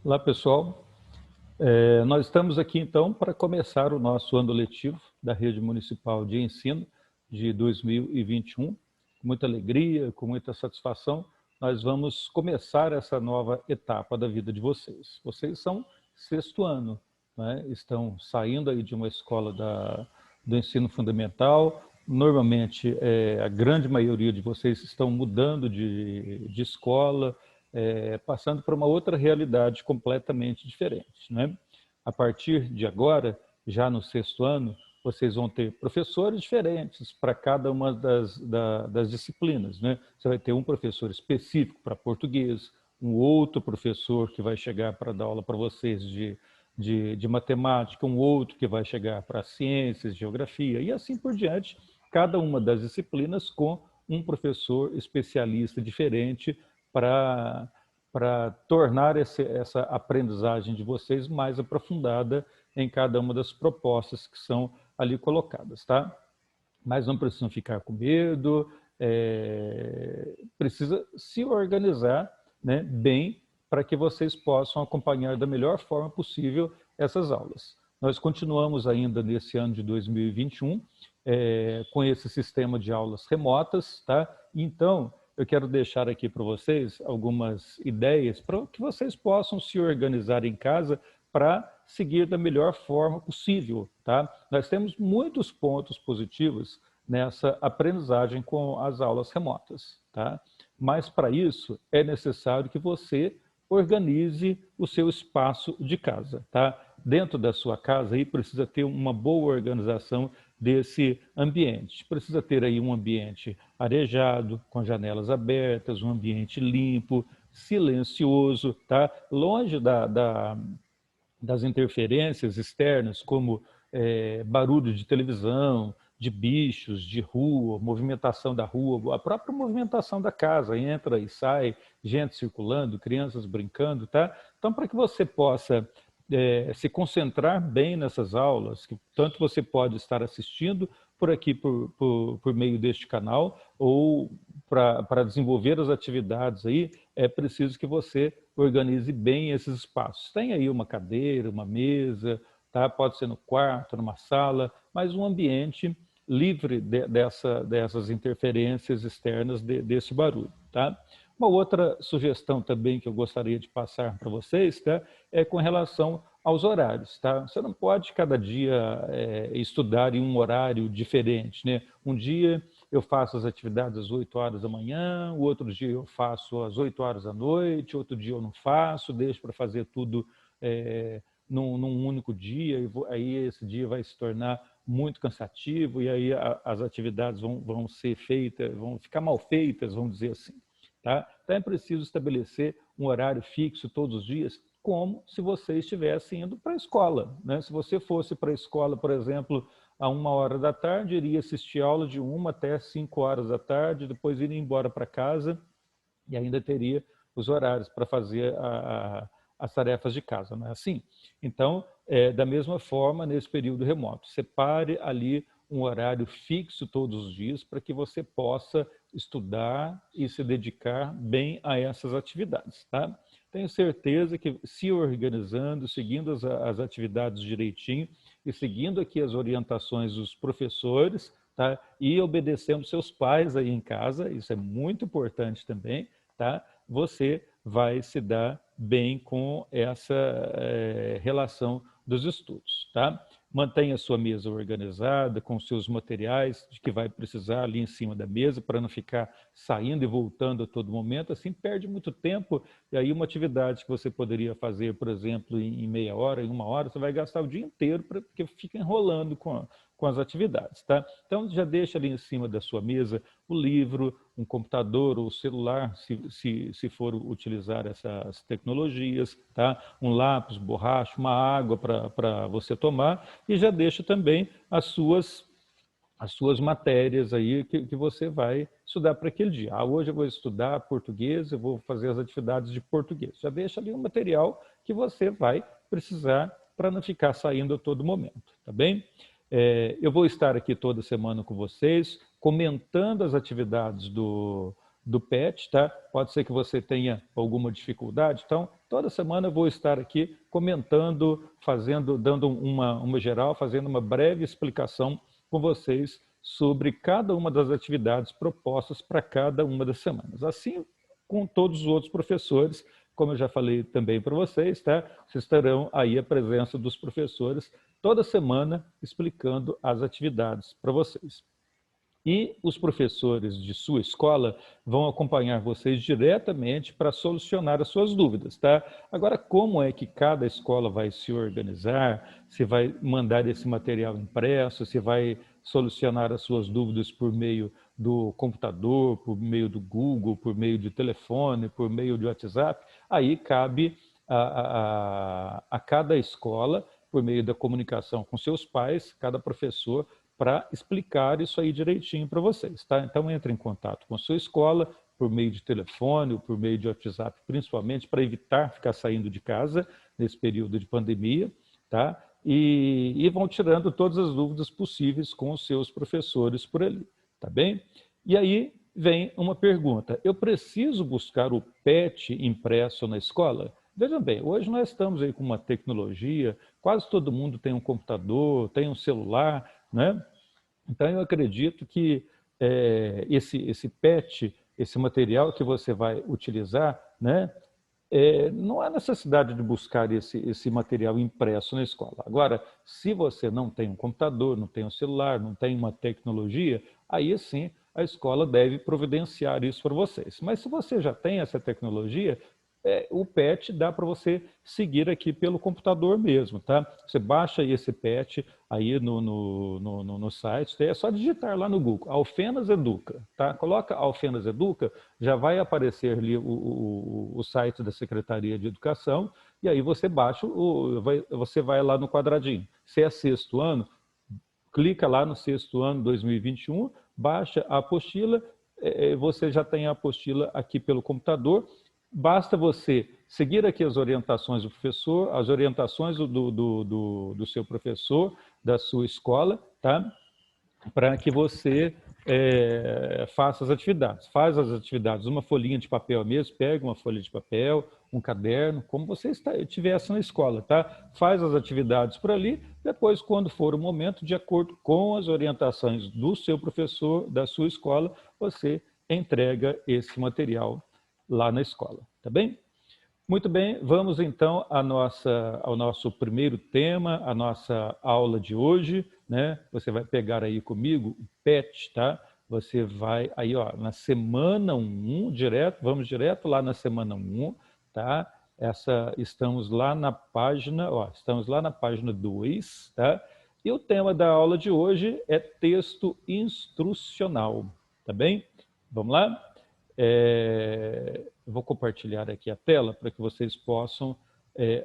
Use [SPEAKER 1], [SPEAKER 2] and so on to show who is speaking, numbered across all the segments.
[SPEAKER 1] Olá, pessoal. Nós estamos aqui, então, para começar o nosso ano letivo da Rede Municipal de Ensino de 2021. Com muita alegria, com muita satisfação, nós vamos começar essa nova etapa da vida de vocês. Vocês são sexto ano, né? Estão saindo aí de uma escola do ensino fundamental. Normalmente, a grande maioria de vocês estão mudando de escola, passando por uma outra realidade completamente diferente, né? A partir de agora, já no sexto ano, vocês vão ter professores diferentes para cada uma das disciplinas, né? Você vai ter um professor específico para português, um outro professor que vai chegar para dar aula para vocês de matemática, um outro que vai chegar para ciências, geografia, e assim por diante, cada uma das disciplinas com um professor especialista diferente para tornar essa aprendizagem de vocês mais aprofundada em cada uma das propostas que são ali colocadas, tá? Mas não precisam ficar com medo, precisa se organizar, né, bem para que vocês possam acompanhar da melhor forma possível essas aulas. Nós continuamos ainda nesse ano de 2021 com esse sistema de aulas remotas, tá? Então, eu quero deixar aqui para vocês algumas ideias para que vocês possam se organizar em casa para seguir da melhor forma possível, tá? Nós temos muitos pontos positivos nessa aprendizagem com as aulas remotas, tá? Mas para isso é necessário que você organize o seu espaço de casa, tá? Dentro da sua casa aí precisa ter uma boa organização desse ambiente. Precisa ter aí um ambiente arejado, com janelas abertas, um ambiente limpo, silencioso, tá? Longe das interferências externas, como barulho de televisão, de bichos, de rua, movimentação da rua, a própria movimentação da casa, entra e sai, gente circulando, crianças brincando, tá? Então, para que você possa se concentrar bem nessas aulas, que tanto você pode estar assistindo por aqui, por meio deste canal, ou para desenvolver as atividades aí, é preciso que você organize bem esses espaços. Tem aí uma cadeira, uma mesa, tá? Pode ser no quarto, numa sala, mas um ambiente livre dessas interferências externas desse barulho, tá? Uma outra sugestão também que eu gostaria de passar para vocês, tá? É com relação aos horários, tá? Você não pode cada dia estudar em um horário diferente, né? Um dia eu faço as atividades às 8 horas da manhã, o outro dia eu faço às 8 horas da noite, outro dia eu não faço, deixo para fazer tudo num único dia, e aí esse dia vai se tornar muito cansativo, e aí as atividades vão ser feitas, vão ficar mal feitas, vamos dizer assim. Tá? Então é preciso estabelecer um horário fixo todos os dias, como se você estivesse indo para a escola, né? Se você fosse para a escola, por exemplo, a 1 hora da tarde, iria assistir aula de 1 até 5 horas da tarde, depois iria embora para casa e ainda teria os horários para fazer as tarefas de casa, não é assim? Então, da mesma forma, nesse período remoto, separe ali um horário fixo todos os dias para que você possa estudar e se dedicar bem a essas atividades, tá? Tenho certeza que se organizando, seguindo as atividades direitinho e seguindo aqui as orientações dos professores, tá? E obedecendo seus pais aí em casa, isso é muito importante também, tá? Você vai se dar bem com essa relação dos estudos, tá? Mantenha a sua mesa organizada, com seus materiais de que vai precisar ali em cima da mesa, para não ficar saindo e voltando a todo momento, assim perde muito tempo, e aí uma atividade que você poderia fazer, por exemplo, em meia hora, em 1 hora, você vai gastar o dia inteiro, porque fica enrolando com as atividades, tá? Então já deixa ali em cima da sua mesa o livro, um computador ou celular, se for utilizar essas tecnologias, tá? Um lápis, borracha, uma água para você tomar, e já deixa também as suas matérias aí que você vai estudar para aquele dia. Hoje eu vou estudar português, eu vou fazer as atividades de português. Já deixa ali um material que você vai precisar para não ficar saindo a todo momento, tá bem? Eu vou estar aqui toda semana com vocês, comentando as atividades do PET, tá? Pode ser que você tenha alguma dificuldade, então Toda semana eu vou estar aqui comentando, dando uma geral, fazendo uma breve explicação com vocês sobre cada uma das atividades propostas para cada uma das semanas. Assim, com todos os outros professores, como eu já falei também para vocês, tá? Vocês terão aí a presença dos professores toda semana explicando as atividades para vocês. E os professores de sua escola vão acompanhar vocês diretamente para solucionar as suas dúvidas, tá? Agora, como é que cada escola vai se organizar, se vai mandar esse material impresso, se vai solucionar as suas dúvidas por meio do computador, por meio do Google, por meio de telefone, por meio de WhatsApp, aí cabe a cada escola, por meio da comunicação com seus pais, cada professor, para explicar isso aí direitinho para vocês, tá? Então, entre em contato com a sua escola, por meio de telefone ou por meio de WhatsApp, principalmente para evitar ficar saindo de casa nesse período de pandemia, tá? E vão tirando todas as dúvidas possíveis com os seus professores por ali, tá bem? E aí vem uma pergunta, eu preciso buscar o PET impresso na escola? Vejam bem, hoje nós estamos aí com uma tecnologia, quase todo mundo tem um computador, tem um celular, né? Então, eu acredito que esse PET, esse material que você vai utilizar, né, não há necessidade de buscar esse material impresso na escola. Agora, se você não tem um computador, não tem um celular, não tem uma tecnologia, aí sim a escola deve providenciar isso para vocês. Mas se você já tem essa tecnologia, o PET dá para você seguir aqui pelo computador mesmo, tá? Você baixa esse PET aí no site, é só digitar lá no Google, Alfenas Educa, tá? Coloca Alfenas Educa, já vai aparecer ali o site da Secretaria de Educação, e aí você baixa, você vai lá no quadradinho. Se é sexto ano, clica lá no sexto ano 2021, baixa a apostila, você já tem a apostila aqui pelo computador. Basta você seguir aqui as orientações do professor, as orientações do seu professor, da sua escola, tá? Para que você faça as atividades. Faz as atividades, uma folhinha de papel mesmo, pega uma folha de papel, um caderno, como você estivesse na escola, tá? Faz as atividades por ali, depois, quando for o momento, de acordo com as orientações do seu professor, da sua escola, você entrega esse material lá na escola, tá bem? Muito bem, vamos então ao nosso primeiro tema, a nossa aula de hoje, né? Você vai pegar aí comigo o PET, tá? Você vai aí, ó, na semana 1, vamos direto lá na semana 1, tá? Estamos lá na página, ó, estamos lá na página 2, tá? E o tema da aula de hoje é texto instrucional, tá bem? Vamos lá? Eu vou compartilhar aqui a tela para que vocês possam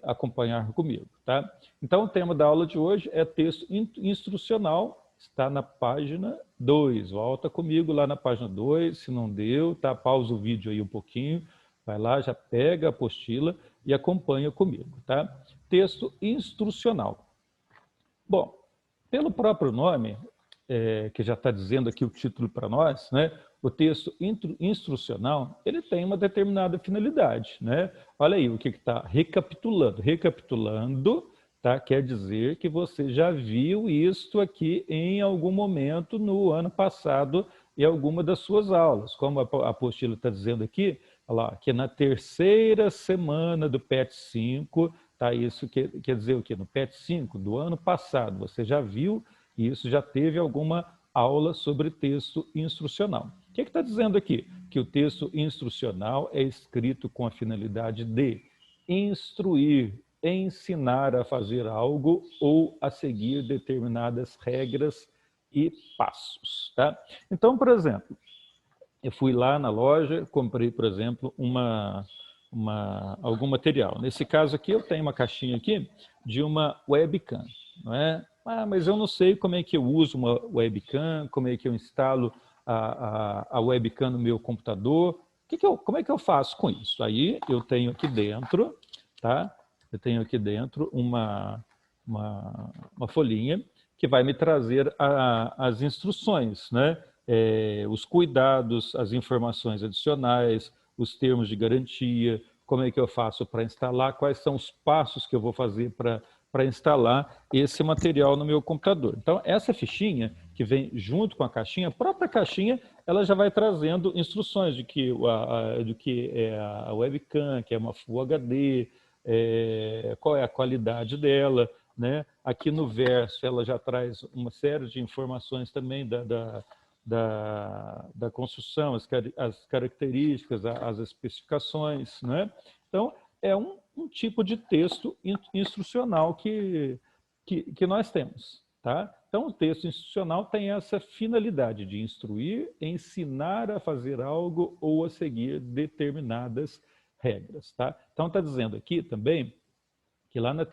[SPEAKER 1] acompanhar comigo, tá? Então, o tema da aula de hoje é texto instrucional, está na página 2. Volta comigo lá na página 2, se não deu, tá? Pausa o vídeo aí um pouquinho, vai lá, já pega a apostila e acompanha comigo, tá? Texto instrucional. Bom, pelo próprio nome, que já está dizendo aqui o título para nós, né? O texto instrucional, ele tem uma determinada finalidade, né? Olha aí o que está recapitulando. Recapitulando, tá? Quer dizer que você já viu isso aqui em algum momento no ano passado em alguma das suas aulas. Como a apostila está dizendo aqui, olha lá, que na terceira semana do PET 5, tá? Isso quer dizer o quê? No PET 5 do ano passado, você já viu isso, já teve alguma aula sobre texto instrucional. O que está dizendo aqui? Que o texto instrucional é escrito com a finalidade de instruir, ensinar a fazer algo ou a seguir determinadas regras e passos, tá? Então, por exemplo, eu fui lá na loja, comprei, por exemplo, algum material. Nesse caso aqui, eu tenho uma caixinha aqui de uma webcam, não é? Mas eu não sei como é que eu uso uma webcam, como é que eu instalo a webcam no meu computador, como é que eu faço com isso? Aí eu tenho aqui dentro, tá? Eu tenho aqui dentro uma folhinha que vai me trazer as instruções, né? Os cuidados, as informações adicionais, os termos de garantia, como é que eu faço para instalar, quais são os passos que eu vou fazer para instalar esse material no meu computador. Então, essa fichinha que vem junto com a caixinha, a própria caixinha, ela já vai trazendo instruções de que, do que é a webcam, que é uma Full HD, qual é a qualidade dela, né? Aqui no verso ela já traz uma série de informações também da construção, as características, as especificações, né? Então, é um tipo de texto instrucional que nós temos, tá? Então, o texto instrucional tem essa finalidade de instruir, ensinar a fazer algo ou a seguir determinadas regras, tá? Então, está dizendo aqui também que lá na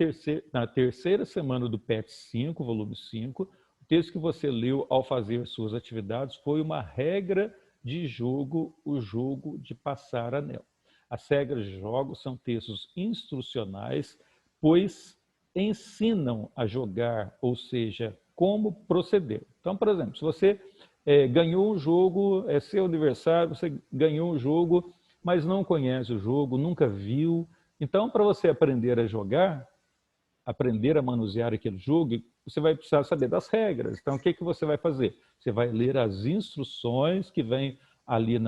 [SPEAKER 1] terceira semana do PET 5, volume 5, o texto que você leu ao fazer suas atividades foi uma regra de jogo, o jogo de passar anel. As regras de jogo são textos instrucionais, pois ensinam a jogar, ou seja, como proceder. Então, por exemplo, se você ganhou um jogo, é seu aniversário, você ganhou um jogo, mas não conhece o jogo, nunca viu. Então, para você aprender a jogar, aprender a manusear aquele jogo, você vai precisar saber das regras. Então, o que você vai fazer? Você vai ler as instruções que vêm ali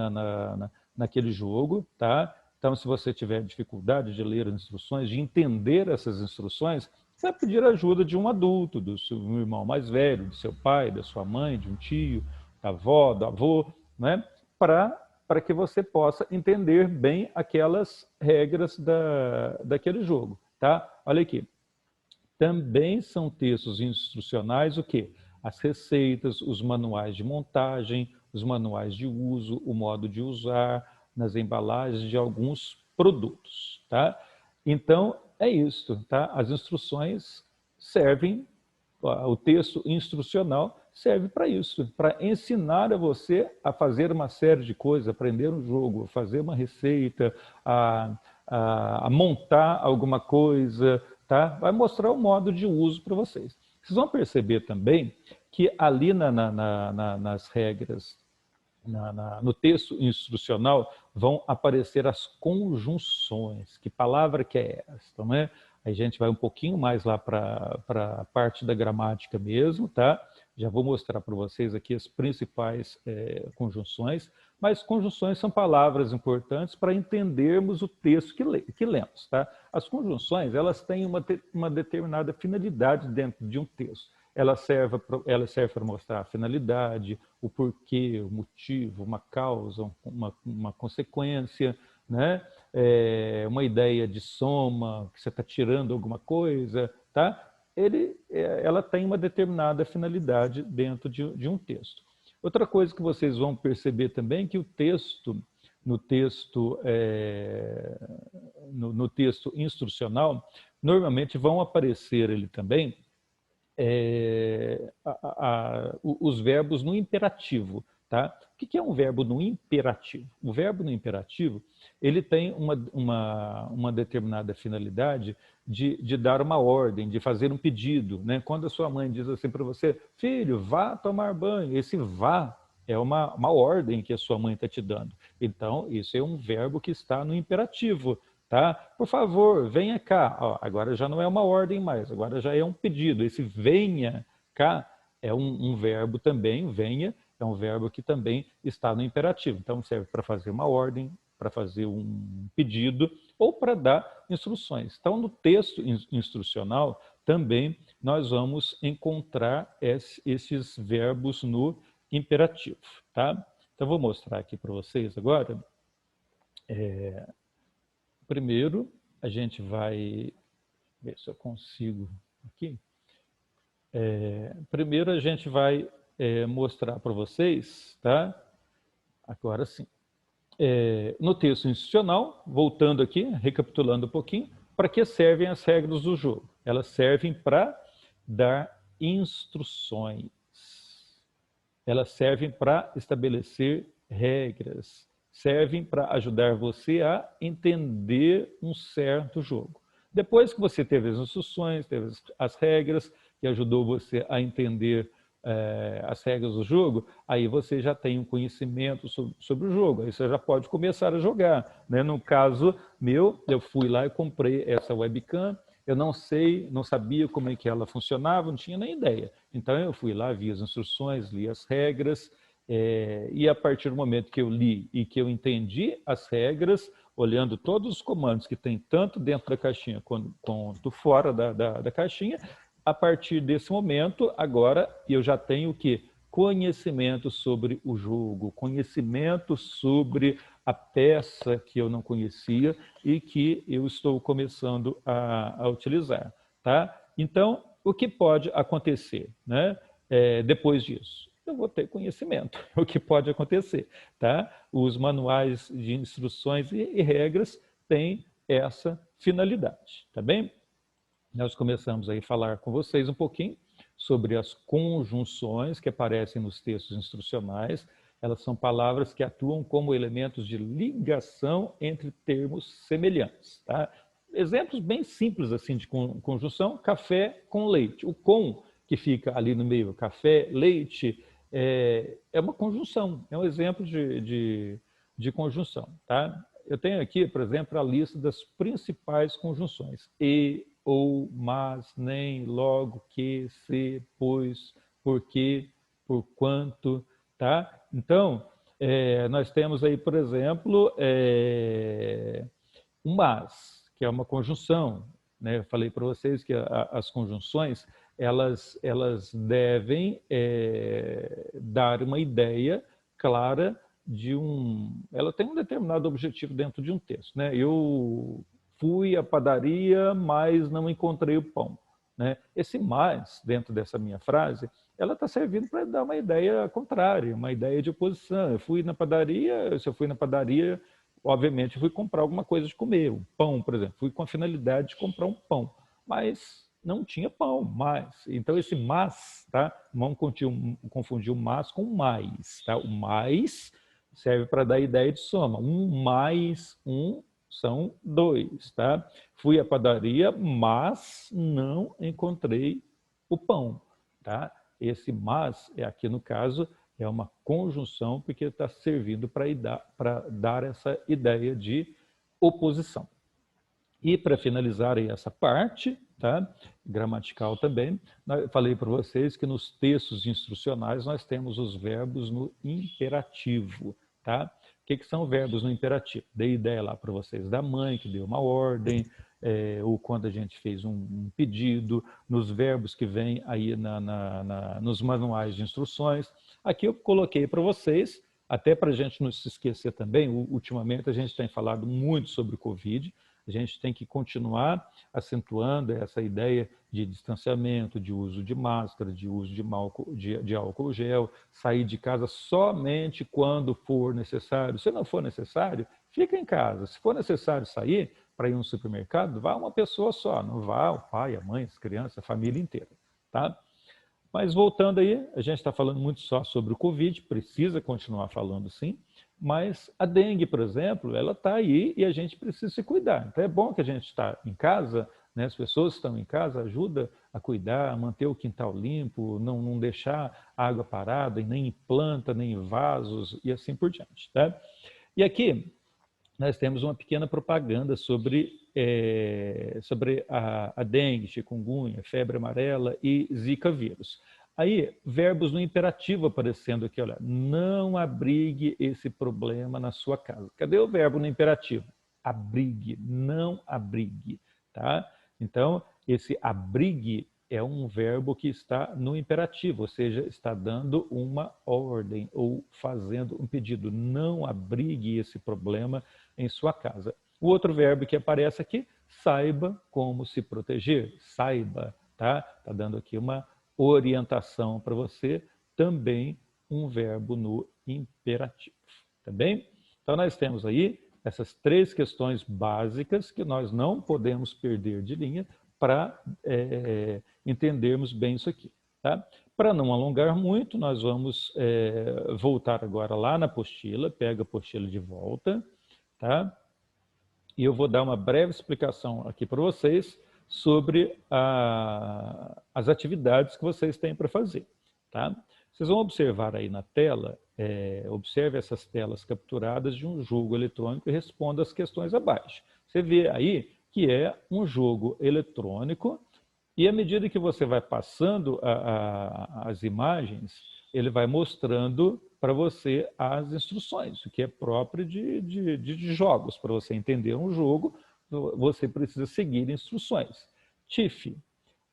[SPEAKER 1] naquele jogo, tá? Então, se você tiver dificuldade de ler as instruções, de entender essas instruções, você vai pedir ajuda de um adulto, do seu irmão mais velho, do seu pai, da sua mãe, de um tio, da avó, do avô, né? Para que você possa entender bem aquelas regras daquele jogo, tá? Olha aqui. Também são textos instrucionais o quê? As receitas, os manuais de montagem, os manuais de uso, o modo de usar, nas embalagens de alguns produtos, tá? Então, é isso, tá? As instruções servem, o texto instrucional serve para isso, para ensinar a você a fazer uma série de coisas, aprender um jogo, a fazer uma receita, a montar alguma coisa, tá? Vai mostrar o modo de uso para vocês. Vocês vão perceber também que ali nas regras, no texto instrucional, vão aparecer as conjunções. Que palavra que é essa? Então, né? A gente vai um pouquinho mais lá para a parte da gramática mesmo, tá? Já vou mostrar para vocês aqui as principais conjunções, mas conjunções são palavras importantes para entendermos o texto que lemos, tá? As conjunções, elas têm uma determinada finalidade dentro de um texto. Ela serve para mostrar a finalidade, o porquê, o motivo, uma causa, uma consequência, né? Uma ideia de soma, que você está tirando alguma coisa, tá? Ela tem uma determinada finalidade dentro de um texto. Outra coisa que vocês vão perceber também é que o texto, no texto instrucional, normalmente vão aparecer ele também os verbos no imperativo. Tá? O que é um verbo no imperativo? O verbo no imperativo ele tem uma determinada finalidade de dar uma ordem, de fazer um pedido. Né? Quando a sua mãe diz assim para você, filho, vá tomar banho, esse vá é uma ordem que a sua mãe está te dando. Então, isso é um verbo que está no imperativo. Tá? Por favor, venha cá. Ó, agora já não é uma ordem mais, agora já é um pedido. Esse venha cá é um verbo também, venha, é um verbo que também está no imperativo. Então, serve para fazer uma ordem, para fazer um pedido ou para dar instruções. Então, no texto instrucional, também nós vamos encontrar esses verbos no imperativo. Tá? Então, vou mostrar aqui para vocês agora. Primeiro, a gente vai ver se eu consigo aqui. Primeiro, a gente vai mostrar para vocês, tá? Agora sim. No texto institucional, voltando aqui, recapitulando um pouquinho, para que servem as regras do jogo? Elas servem para dar instruções. Elas servem para estabelecer regras. Servem para ajudar você a entender um certo jogo. Depois que você teve as instruções, teve as regras, que ajudou você a entender as regras do jogo, aí você já tem um conhecimento sobre o jogo, aí você já pode começar a jogar, né? No caso meu, eu fui lá e comprei essa webcam, eu não sabia como é que ela funcionava, não tinha nem ideia. Então eu fui lá, vi as instruções, li as regras, e a partir do momento que eu li e que eu entendi as regras, olhando todos os comandos que tem tanto dentro da caixinha quanto fora da caixinha, a partir desse momento, agora eu já tenho o quê? Conhecimento sobre o jogo, conhecimento sobre a peça que eu não conhecia e que eu estou começando a utilizar. Tá? Então, o que pode acontecer, né? Depois disso? Eu vou ter conhecimento, o que pode acontecer. Tá? Os manuais de instruções e regras têm essa finalidade, tá bem? Nós começamos aí a falar com vocês um pouquinho sobre as conjunções que aparecem nos textos instrucionais. Elas são palavras que atuam como elementos de ligação entre termos semelhantes. Tá? Exemplos bem simples assim de conjunção: café com leite. O com, que fica ali no meio, café, leite, é uma conjunção, é um exemplo de conjunção. Tá? Eu tenho aqui, por exemplo, a lista das principais conjunções. E, ou, mas, nem, logo, que, se, pois, porque, por quanto, tá? Então, nós temos aí, por exemplo, o mas, que é uma conjunção, né? Eu falei para vocês que as conjunções, elas devem dar uma ideia clara ela tem um determinado objetivo dentro de um texto, né? Eu fui à padaria, mas não encontrei o pão, né? Esse mais, dentro dessa minha frase, ela está servindo para dar uma ideia contrária, uma ideia de oposição. Eu fui na padaria, se eu fui na padaria, obviamente fui comprar alguma coisa de comer, um pão, por exemplo. Fui com a finalidade de comprar um pão, mas não tinha pão, mas. Então esse mas, tá? Não confundir o mas com o mais, tá? O mais serve para dar ideia de soma. 1 mais 1 são 2, tá? Fui à padaria, mas não encontrei o pão, tá? Esse mas, aqui no caso, é uma conjunção porque está servindo para dar essa ideia de oposição. E para finalizar aí essa parte, tá? Gramatical também, eu falei para vocês que nos textos instrucionais nós temos os verbos no imperativo. Tá? O que são verbos no imperativo? Dei ideia lá para vocês da mãe, que deu uma ordem, ou quando a gente fez um pedido, nos verbos que vêm aí nos manuais de instruções. Aqui eu coloquei para vocês, até para a gente não se esquecer também, ultimamente a gente tem falado muito sobre o Covid, a gente tem que continuar acentuando essa ideia de distanciamento, de uso de máscara, de uso de álcool gel, sair de casa somente quando for necessário. Se não for necessário, fica em casa. Se for necessário sair para ir a um supermercado, vá uma pessoa só, não vá o pai, a mãe, as crianças, a família inteira. Tá? Mas voltando aí, a gente está falando muito só sobre o Covid, precisa continuar falando sim, mas a dengue, por exemplo, ela está aí e a gente precisa se cuidar. Então é bom que a gente está em casa, né? As pessoas que estão em casa, ajuda a cuidar, a manter o quintal limpo, não deixar a água parada, nem em planta, nem em vasos e assim por diante. Tá? E aqui nós temos uma pequena propaganda sobre a dengue, chikungunya, febre amarela e zika vírus. Aí, verbos no imperativo aparecendo aqui, olha, não abrigue esse problema na sua casa. Cadê o verbo no imperativo? Abrigue, não abrigue, tá? Então, esse abrigue é um verbo que está no imperativo, ou seja, está dando uma ordem ou fazendo um pedido. Não abrigue esse problema em sua casa. O outro verbo que aparece aqui, saiba como se proteger. Saiba, tá? Está dando aqui uma orientação para você, também um verbo no imperativo, tá bem? Então nós temos aí essas 3 questões básicas que nós não podemos perder de linha para entendermos bem isso aqui, tá? Para não alongar muito, nós vamos voltar agora lá na apostila, pega a apostila de volta, tá? E eu vou dar uma breve explicação aqui para vocês sobre as atividades que vocês têm para fazer. tá? Vocês vão observar aí na tela, observe essas telas capturadas de um jogo eletrônico e responda as questões abaixo. Você vê aí que é um jogo eletrônico e à medida que você vai passando as imagens, ele vai mostrando para você as instruções, o que é próprio de jogos. Para você entender um jogo, você precisa seguir instruções. Tiff,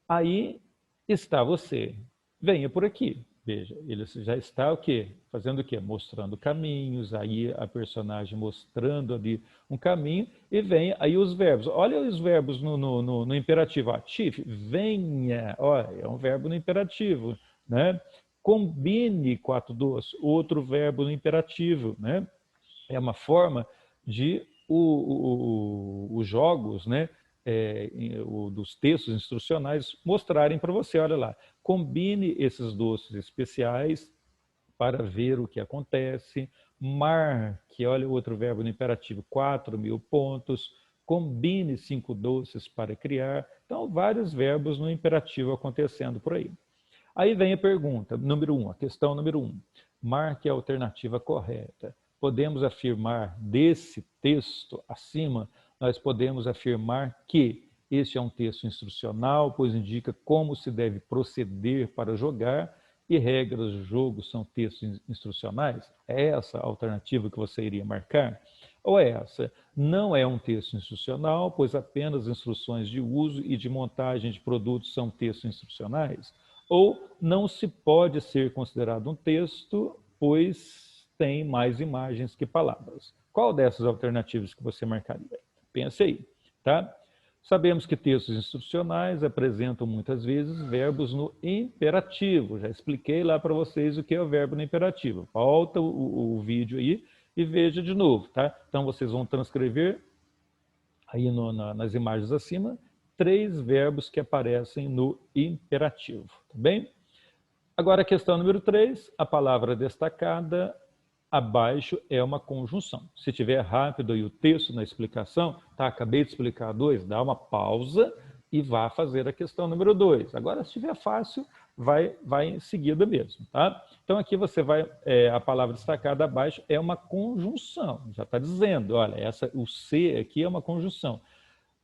[SPEAKER 1] aí está você. Venha por aqui. Veja, ele já está o quê? Fazendo o quê? Mostrando caminhos, aí a personagem mostrando ali um caminho, e vem aí os verbos. Olha os verbos no imperativo. Tiff, venha. Olha, é um verbo no imperativo, né? Combine quatro doces, outro verbo no imperativo, né? É uma forma de os jogos, né, dos textos instrucionais mostrarem para você, olha lá, combine esses doces especiais para ver o que acontece, marque, olha o outro verbo no imperativo, 4.000 pontos, combine 5 doces para criar. Então, vários verbos no imperativo acontecendo por aí. Aí vem a pergunta, número 1, a questão número 1. Marque a alternativa correta. Podemos afirmar desse texto acima, nós podemos afirmar que este é um texto instrucional, pois indica como se deve proceder para jogar e regras do jogo são textos instrucionais? É essa a alternativa que você iria marcar? Ou é essa? Não é um texto instrucional, pois apenas instruções de uso e de montagem de produtos são textos instrucionais? Ou não se pode ser considerado um texto, pois tem mais imagens que palavras? Qual dessas alternativas que você marcaria? Pense aí, tá? Sabemos que textos instrucionais apresentam muitas vezes verbos no imperativo. Já expliquei lá para vocês o que é o verbo no imperativo. Volta o vídeo aí e veja de novo, tá? Então vocês vão transcrever aí nas imagens acima 3 verbos que aparecem no imperativo, tá bem? Agora a questão número 3, a palavra destacada abaixo é uma conjunção. Se tiver rápido aí o texto na explicação, tá, acabei de explicar 2, dá uma pausa e vá fazer a questão número 2. Agora, se estiver fácil, vai em seguida mesmo, tá? Então aqui você vai, a palavra destacada abaixo é uma conjunção, já está dizendo, olha, o C aqui é uma conjunção.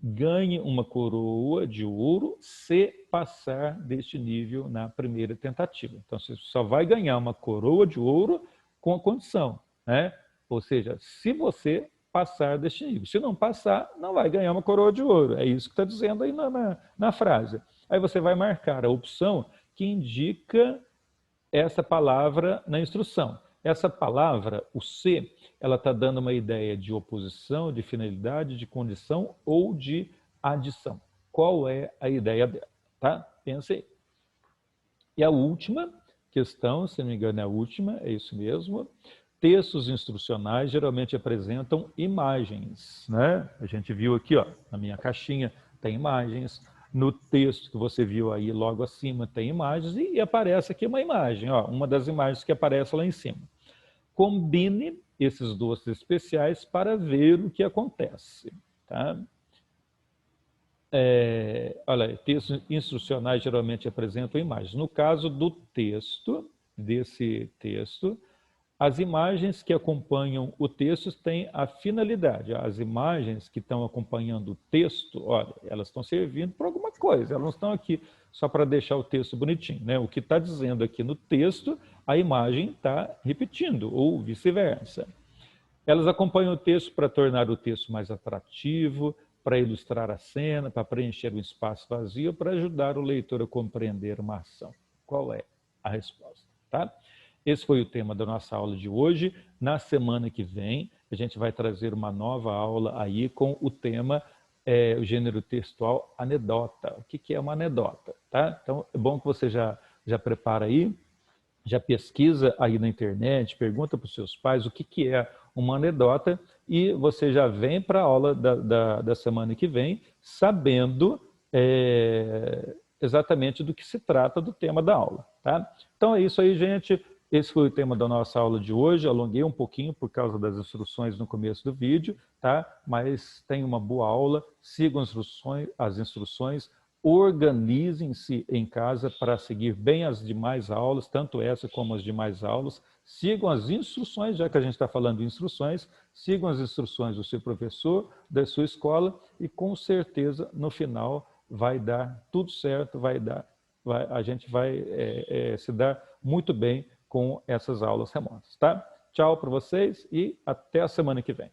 [SPEAKER 1] Ganhe uma coroa de ouro se passar deste nível na primeira tentativa. Então, você só vai ganhar uma coroa de ouro com a condição, né? Ou seja, se você passar deste nível. Se não passar, não vai ganhar uma coroa de ouro. É isso que está dizendo aí na frase. Aí você vai marcar a opção que indica essa palavra na instrução. Essa palavra, o C, ela está dando uma ideia de oposição, de finalidade, de condição ou de adição. Qual é a ideia dela? Tá? Pensa aí. E a última questão, se não me engano é a última, é isso mesmo. Textos instrucionais geralmente apresentam imagens, né? A gente viu aqui, ó, na minha caixinha tem imagens. No texto que você viu aí logo acima tem imagens e aparece aqui uma imagem, ó, uma das imagens que aparece lá em cima. Combine esses doces especiais para ver o que acontece, tá? Olha, textos instrucionais geralmente apresentam imagens. No caso do texto, desse texto, as imagens que acompanham o texto têm a finalidade. As imagens que estão acompanhando o texto, olha, elas estão servindo para alguma coisa, elas não estão aqui só para deixar o texto bonitinho, né? O que está dizendo aqui no texto, a imagem está repetindo, ou vice-versa. Elas acompanham o texto para tornar o texto mais atrativo, para ilustrar a cena, para preencher um espaço vazio, para ajudar o leitor a compreender uma ação. Qual é a resposta? Tá? Esse foi o tema da nossa aula de hoje. Na semana que vem, a gente vai trazer uma nova aula aí com o tema, o gênero textual anedota. O que é uma anedota? Tá? Então, é bom que você já prepara aí, já pesquisa aí na internet, pergunta para os seus pais o que é uma anedota e você já vem para a aula da semana que vem sabendo exatamente do que se trata do tema da aula. Tá? Então é isso aí, gente. Esse foi o tema da nossa aula de hoje. Alonguei um pouquinho por causa das instruções no começo do vídeo, tá? Mas tenha uma boa aula, sigam as instruções, organizem-se em casa para seguir bem as demais aulas, tanto essa como as demais aulas, sigam as instruções, já que a gente está falando de instruções, sigam as instruções do seu professor, da sua escola, e com certeza, no final, vai dar tudo certo, a gente vai se dar muito bem com essas aulas remotas, tá? Tchau para vocês e até a semana que vem.